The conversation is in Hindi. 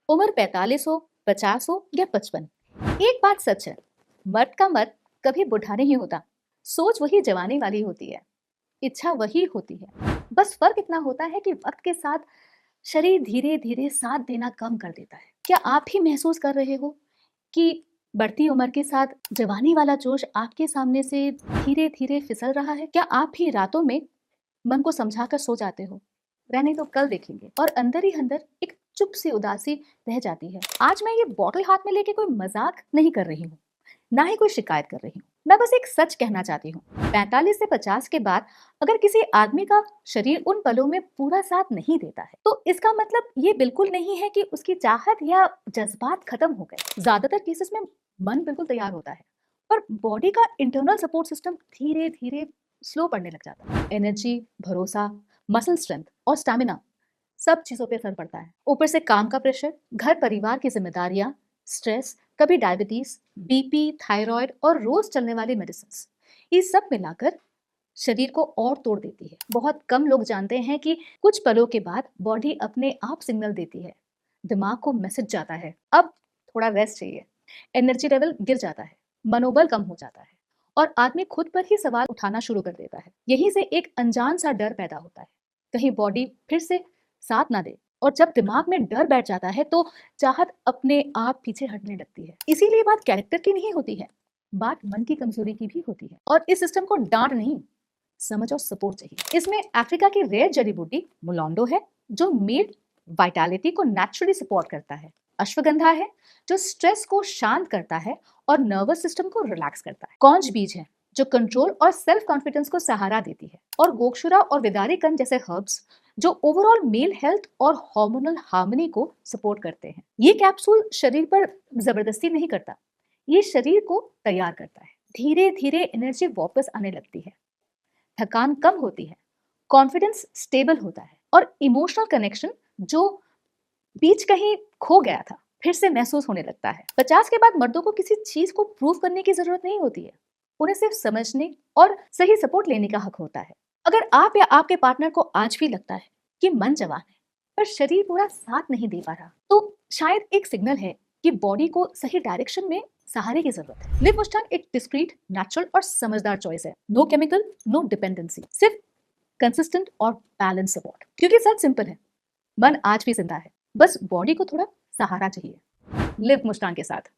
उम्र 45 हो, 50 हो या 55, एक बात सच है, मर्द का मर्द कभी बूढ़ा नहीं होता। सोच वही जवानी वाली होती है, इच्छा वही होती है। बस फर्क इतना होता है कि वक्त के साथ शरीर धीरे धीरे साथ देना कम कर देता है। क्या आप भी महसूस कर रहे हो कि बढ़ती उम्र के साथ जवानी वाला जोश आपके सामने से धीरे धीरे फिसल रहा है? क्या आप भी रातों में मन को समझाकर सो जाते हो, रहने तो कल देखेंगे, और अंदर ही अंदर एक चुप सी उदासी रह जाती है? आज मैं ये बॉटल हाथ में लेके कोई मजाक नहीं कर रही हूँ, ना ही कोई शिकायत कर रही हूँ। मैं बस एक सच कहना चाहती हूँ। 45 से 50 के बाद अगर किसी आदमी का शरीर उन पलों में पूरा साथ नहीं देता है, तो इसका मतलब ये बिल्कुल नहीं है कि उसकी चाहत या जज्बात खत्म हो गए। ज्यादातर केसेस में मन बिल्कुल तैयार होता है, पर बॉडी का इंटरनल सपोर्ट सिस्टम धीरे धीरे स्लो पड़ने लग जाता है। एनर्जी, भरोसा, मसल स्ट्रेंथ और स्टैमिना, सब चीजों पे असर पड़ता है। ऊपर से काम का प्रेशर, घर परिवार की जिम्मेदारियां, स्ट्रेस, कभी डायबिटीज, बीपी, थायराइड और रोज चलने वाली मेडिसिन, ये सब मिलाकर शरीर को और तोड़ देती है। बहुत कम लोग जानते हैं कि कुछ पलों के बाद बॉडी अपने आप सिग्नल देती है। दिमाग को मैसेज जाता है, अब थोड़ा रेस्ट चाहिए। एनर्जी लेवल गिर जाता है, मनोबल कम हो जाता है, और आदमी खुद पर ही सवाल उठाना शुरू कर देता है। यहीं से एक अनजान सा डर पैदा होता है, कहीं बॉडी फिर से साथ ना दे। और जब दिमाग में डर बैठ जाता है तो चाहत अपने आप पीछे हटने लगती है। इसीलिए बात कैरेक्टर की नहीं होती है, बात मन की कमजोरी की भी होती है। और इस सिस्टम को डांट नहीं, समझ और सपोर्ट चाहिए। इसमें अफ्रीका की रेयर जड़ी बूटी मुलोंडो है, जो मेल वाइटैलिटी को नेचुरली सपोर्ट करता है। अश्वगंधा है, जो स्ट्रेस को शांत करता है और नर्वस सिस्टम को रिलैक्स करता है। कौंज बीज है, जो कंट्रोल और सेल्फ कॉन्फिडेंस को सहारा देती है। और गोक्षुरा और विदारी कंद जैसे हर्ब्स, जो ओवरऑल मेल हेल्थ और हार्मोनल हार्मनी को सपोर्ट करते हैं। ये कैप्सूल शरीर पर जबरदस्ती नहीं करता, ये शरीर को तैयार करता है। धीरे धीरे एनर्जी वापस आने लगती है, थकान कम होती है, कॉन्फिडेंस स्टेबल होता है, और इमोशनल कनेक्शन जो बीच कहीं खो गया था फिर से महसूस होने लगता है। 50 के बाद मर्दों को किसी चीज को प्रूव करने की जरूरत नहीं होती है, उन्हें सिर्फ समझने और सही सपोर्ट लेने का हक होता है। अगर आप या आपके पार्टनर को आज भी लगता है कि मन जवान है पर शरीर पूरा साथ नहीं दे पा रहा, तो शायद एक सिग्नल है कि बॉडी को सही डायरेक्शन में सहारे की जरूरत है। लिव मुस्टांग एक डिस्क्रीट, नेचुरल और समझदार चॉइस है। नो केमिकल, नो डिपेंडेंसी, सिर्फ कंसिस्टेंट और बैलेंस सपोर्ट। क्योंकि सच सिंपल है, मन आज भी जिंदा है, बस बॉडी को थोड़ा सहारा चाहिए। लिव मुस्टांग के साथ।